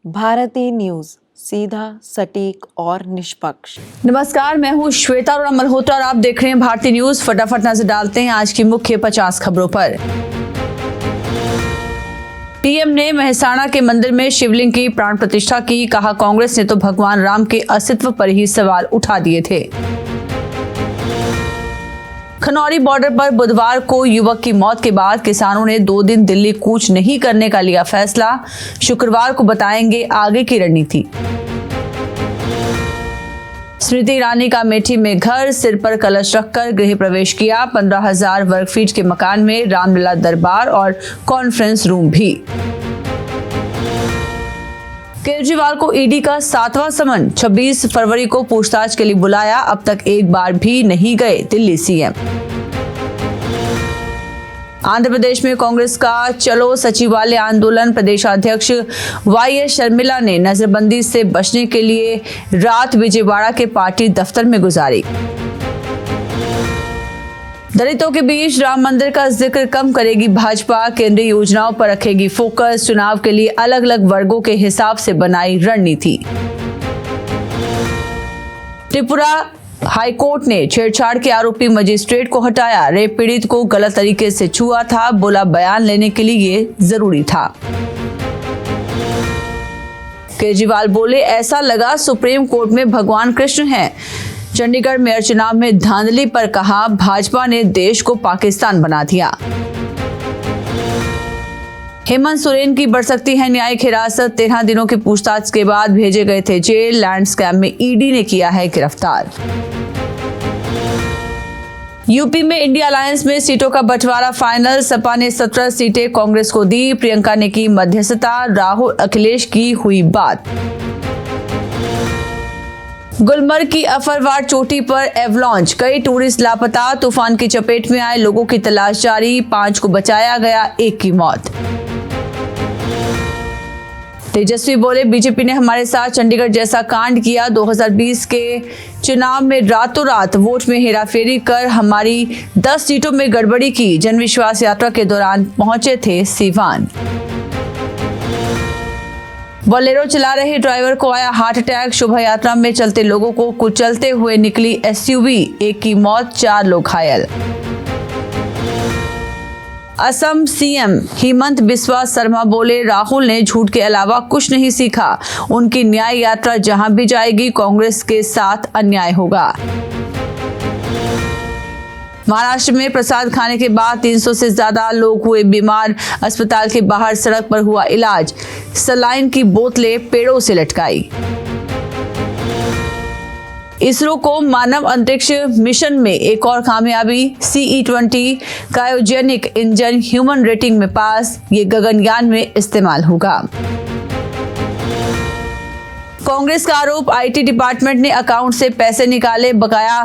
Bharti news, सीधा, सटीक और निष्पक्ष। नमस्कार, मैं हूं श्वेता अरोड़ा मल्होत्रा और आप देख रहे हैं भारती न्यूज। फटाफट नजर डालते हैं आज की मुख्य 50 खबरों पर। पीएम ने मेहसाणा के मंदिर में शिवलिंग की प्राण प्रतिष्ठा की। कहा, कांग्रेस ने तो भगवान राम के अस्तित्व पर ही सवाल उठा दिए थे। खनौरी बॉर्डर पर बुधवार को युवक की मौत के बाद किसानों ने 2 दिन दिल्ली कूच नहीं करने का लिया फैसला। शुक्रवार को बताएंगे आगे की रणनीति। स्मृति ईरानी का अमेठी में घर, सिर पर कलश रखकर गृह प्रवेश किया। 15,000 वर्ग फीट के मकान में रामलीला दरबार और कॉन्फ्रेंस रूम भी। केजरीवाल को ईडी का 7वां समन, 26 फरवरी को पूछताछ के लिए बुलाया। अब तक एक बार भी नहीं गए दिल्ली सीएम। आंध्र प्रदेश में कांग्रेस का चलो सचिवालय आंदोलन। प्रदेशाध्यक्ष वाईएस शर्मिला ने नजरबंदी से बचने के लिए रात विजयवाड़ा के पार्टी दफ्तर में गुजारी। दलितों के बीच राम मंदिर का जिक्र कम करेगी भाजपा। केंद्रीय योजनाओं पर रखेगी फोकस। चुनाव के लिए अलग अलग वर्गों के हिसाब से बनाई रणनीति। त्रिपुरा हाईकोर्ट ने छेड़छाड़ के आरोपी मजिस्ट्रेट को हटाया। रेप पीड़ित को गलत तरीके से छुआ था, बोला बयान लेने के लिए ये जरूरी था। केजरीवाल बोले, ऐसा लगा सुप्रीम कोर्ट में भगवान कृष्ण हैं। चंडीगढ़ मेयर चुनाव में धांधली पर कहा, भाजपा ने देश को पाकिस्तान बना दिया। हेमंत सोरेन की बढ़ सकती है न्यायिक हिरासत। 13 दिनों की पूछताछ के बाद भेजे गए थे जेल। लैंड स्कैम में ईडी ने किया है गिरफ्तार। यूपी में इंडिया अलायंस में सीटों का बंटवारा फाइनल। सपा ने 17 सीटें कांग्रेस को दी। प्रियंका ने की मध्यस्थता। राहुल अखिलेश की हुई बात। गुलमर्ग की अफरवार चोटी पर एवलांच, कई टूरिस्ट लापता। तूफान की चपेट में आए लोगों की तलाश जारी। 5 को बचाया गया, 1 की मौत। तेजस्वी बोले, बीजेपी ने हमारे साथ चंडीगढ़ जैसा कांड किया। 2020 के चुनाव में रातों रात वोट में हेराफेरी कर हमारी 10 सीटों में गड़बड़ी की। जनविश्वास यात्रा के दौरान पहुंचे थे सीवान। बोलेरो चला रहे ड्राइवर को आया हार्ट अटैक। शोभा यात्रा में चलते लोगों को कुचलते हुए निकली एसयूवी। 1 की मौत, 4 लोग घायल। असम सीएम हेमंत बिस्वा शर्मा बोले, राहुल ने झूठ के अलावा कुछ नहीं सीखा। उनकी न्याय यात्रा जहां भी जाएगी कांग्रेस के साथ अन्याय होगा। महाराष्ट्र में प्रसाद खाने के बाद 300 से ज्यादा लोग हुए बीमार। अस्पताल के बाहर सड़क पर हुआ इलाज। सलाइन की बोतलें पेड़ों से लटकाई। इसरो को मानव अंतरिक्ष मिशन में एक और कामयाबी। CE-20 cryogenic engine human rating में पास। ये गगनयान में इस्तेमाल होगा। कांग्रेस का आरोप, आईटी डिपार्टमेंट ने अकाउंट से पैसे निकाले। बकाया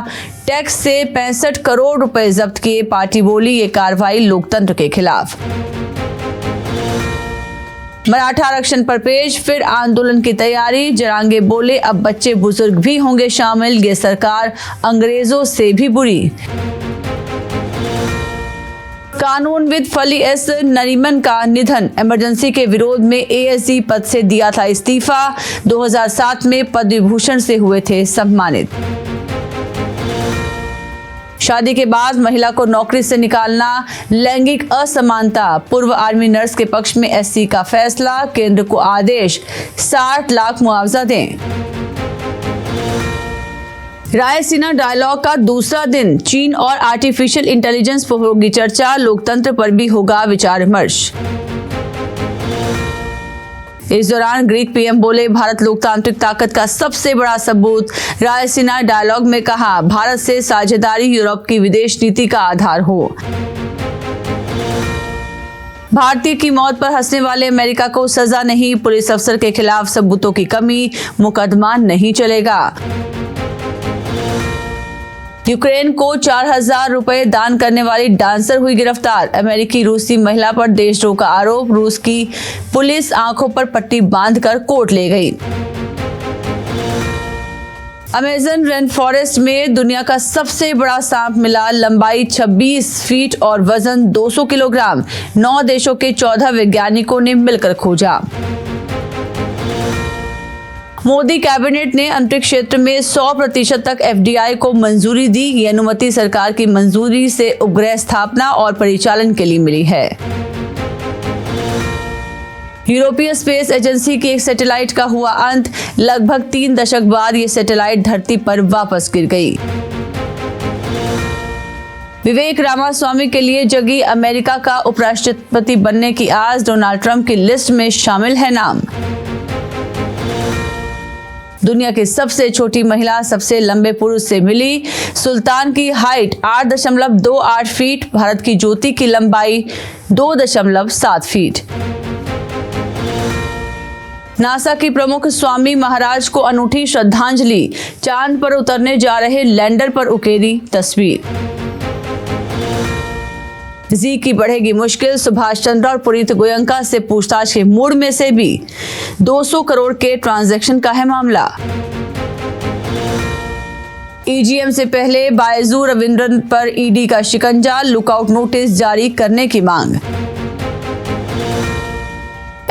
टैक्स से 65 करोड़ रुपए जब्त किए। पार्टी बोली, ये कार्रवाई लोकतंत्र के खिलाफ। मराठा आरक्षण पर पेश, फिर आंदोलन की तैयारी। जरांगे बोले, अब बच्चे बुजुर्ग भी होंगे शामिल। ये सरकार अंग्रेजों से भी बुरी। कानूनविद फली एस नरीमन का निधन। इमरजेंसी के विरोध में एएसजी पद से दिया था इस्तीफा। 2007 में पद्म विभूषण से हुए थे सम्मानित। शादी के बाद महिला को नौकरी से निकालना लैंगिक असमानता। पूर्व आर्मी नर्स के पक्ष में एससी का फैसला। केंद्र को आदेश, 60 लाख मुआवजा दें। रायसीना डायलॉग का दूसरा दिन। चीन और आर्टिफिशियल इंटेलिजेंस पर होगी चर्चा। लोकतंत्र पर भी होगा विचार विमर्श। इस दौरान ग्रीक पीएम बोले, भारत लोकतांत्रिक ताकत का सबसे बड़ा सबूत। रायसीना डायलॉग में कहा, भारत से साझेदारी यूरोप की विदेश नीति का आधार हो। भारतीय की मौत पर हंसने वाले अमेरिका को सजा नहीं। पुलिस अफसर के खिलाफ सबूतों की कमी, मुकदमा नहीं चलेगा। यूक्रेन को 4,000 रुपए दान करने वाली डांसर हुई गिरफ्तार। अमेरिकी रूसी महिला पर देशद्रोह का आरोप। रूस की पुलिस आंखों पर पट्टी बांधकर कोर्ट ले गई। अमेजन रेन फॉरेस्ट में दुनिया का सबसे बड़ा सांप मिला। लंबाई 26 फीट और वजन 200 किलोग्राम। 9 देशों के 14 वैज्ञानिकों ने मिलकर खोजा। मोदी कैबिनेट ने अंतरिक्ष क्षेत्र में 100% तक FDI को मंजूरी दी। ये अनुमति सरकार की मंजूरी से उपग्रह स्थापना और परिचालन के लिए मिली है। यूरोपीय स्पेस एजेंसी की एक सैटेलाइट का हुआ अंत। लगभग 3 दशक बाद ये सैटेलाइट धरती पर वापस गिर गई। विवेक रामास्वामी के लिए जगी अमेरिका का उपराष्ट्रपति बनने की आस। डोनाल्ड ट्रंप की लिस्ट में शामिल है नाम। दुनिया की सबसे छोटी महिला सबसे लंबे पुरुष से मिली। सुल्तान की हाइट 8.28 फीट। भारत की ज्योति की लंबाई 2.7 फीट। नासा की प्रमुख स्वामी महाराज को अनूठी श्रद्धांजलि। चांद पर उतरने जा रहे लैंडर पर उकेरी तस्वीर। जी की बढ़ेगी मुश्किल। सुभाष चंद्र और पुनीत गोयंका से पूछताछ के मूड में से भी 200 करोड़ के ट्रांजैक्शन का है मामला। EGM से पहले बायजू रविंद्रन पर ED का शिकंजा। लुकआउट नोटिस जारी करने की मांग।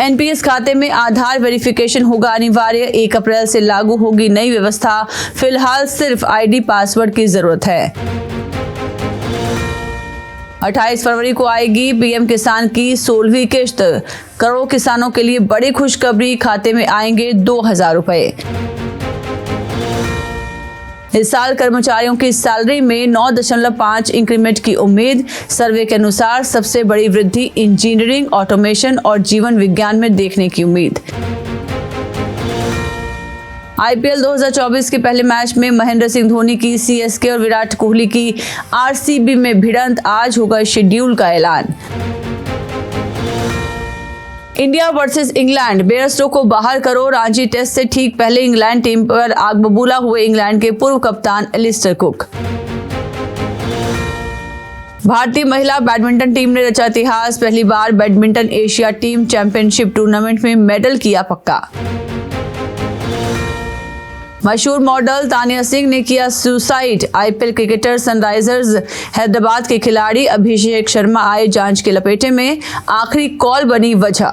NPS खाते में आधार वेरिफिकेशन होगा अनिवार्य। 1 अप्रैल से लागू होगी नई व्यवस्था। फिलहाल सिर्फ ID पासवर्ड की जरूरत है। 28 फरवरी को आएगी PM किसान की 16वीं किश्त। करोड़ों किसानों के लिए बड़ी खुशखबरी। खाते में आएंगे 2000 रुपए। इस साल कर्मचारियों की सैलरी में 9.5 इंक्रीमेंट की उम्मीद। सर्वे के अनुसार सबसे बड़ी वृद्धि इंजीनियरिंग, ऑटोमेशन और जीवन विज्ञान में देखने की उम्मीद। IPL 2024 के पहले मैच में महेंद्र सिंह धोनी की CSK और विराट कोहली की RCB में भिड़ंत। आज होगा शेड्यूल का ऐलान। India versus England. बेयरस्टो को बाहर करो। रांची टेस्ट से ठीक पहले इंग्लैंड टीम पर आग बबूला हुए इंग्लैंड के पूर्व कप्तान एलिस्टर कुक। भारतीय महिला बैडमिंटन टीम ने रचा इतिहास। पहली बार badminton Asia team championship tournament में मेडल किया पक्का। मशहूर मॉडल तानिया सिंह ने किया suicide. IPL cricketer Sunrisers Hyderabad के खिलाड़ी अभिषेक शर्मा आए जांच के लपेटे में। आखिरी कॉल बनी वजह।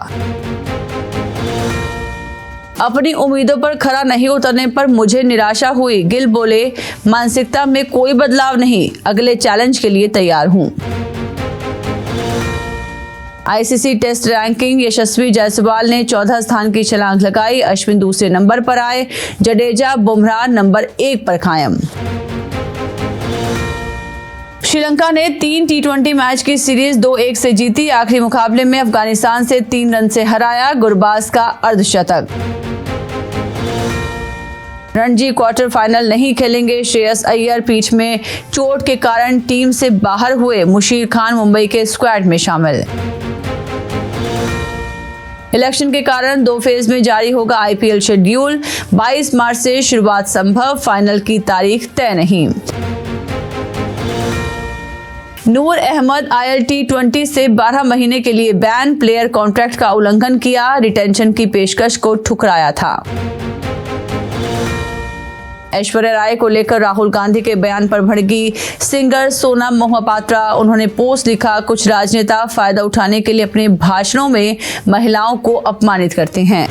अपनी उम्मीदों पर खरा नहीं उतरने पर मुझे निराशा हुई। गिल बोले, मानसिकता में कोई बदलाव नहीं, अगले चैलेंज के लिए तैयार हूं। ICC test ranking. Yashasvi Jaiswal ने 14 स्थान की छलांग लगाई। अश्विन दूसरे नंबर पर आए। जडेजा, बुमराह नंबर 1 पर कायम। श्रीलंका ने 3 T20 मैच की सीरीज 2-1 से जीती। आखिरी मुकाबले में अफगानिस्तान से 3 रन से हराया। गुरबाज का अर्धशतक। रणजी क्वार्टर फाइनल नहीं खेलेंगे श्रेयस अय्यर। पीठ में चोट के कारण टीम से बाहर हुए। मुशीर खान मुंबई के स्क्वाड में शामिल। इलेक्शन के कारण 2 फेज में जारी होगा IPL शेड्यूल। 22 मार्च से शुरुआत संभव। फाइनल की तारीख तय नहीं। नूर अहमद IL T20 से 12 महीने के लिए बैन। प्लेयर कॉन्ट्रैक्ट का उल्लंघन किया। रिटेंशन की पेशकश को ठुकराया था। ऐश्वर्या राय को लेकर राहुल गांधी के बयान पर भड़की सिंगर सोनम मोहपात्रा। उन्होंने पोस्ट लिखा, कुछ राजनेता फायदा उठाने के लिए अपने भाषणों में महिलाओं को अपमानित करते हैं।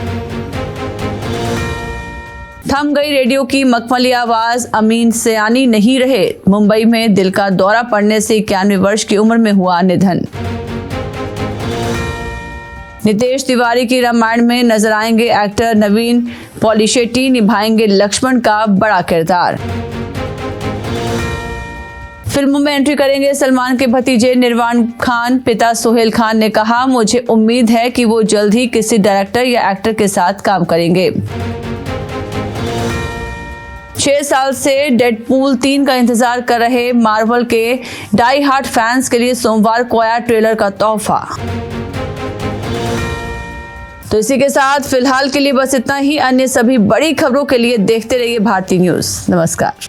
थम गई रेडियो की मखमली आवाज। अमीन सयानी नहीं रहे। मुंबई में दिल का दौरा पड़ने से 91 वर्ष की उम्र में हुआ निधन। नितेश तिवारी की रामायण में नजर आएंगे एक्टर नवीन पॉलीशेट्टी। निभाएंगे लक्ष्मण का बड़ा किरदार। फिल्मों में एंट्री करेंगे सलमान के भतीजे निर्वाण खान। पिता सोहेल खान ने कहा, मुझे उम्मीद है कि वो जल्द ही किसी डायरेक्टर या एक्टर के साथ काम करेंगे। 6 साल से डेडपूल 3 का इंतजार कर रहे मार्वल के डाई हार्ड फैंस के लिए सोमवार को आया ट्रेलर का तोहफा। तो इसी के साथ फिलहाल के लिए बस इतना ही। अन्य सभी बड़ी खबरों के लिए देखते रहिए भारती न्यूज़। नमस्कार।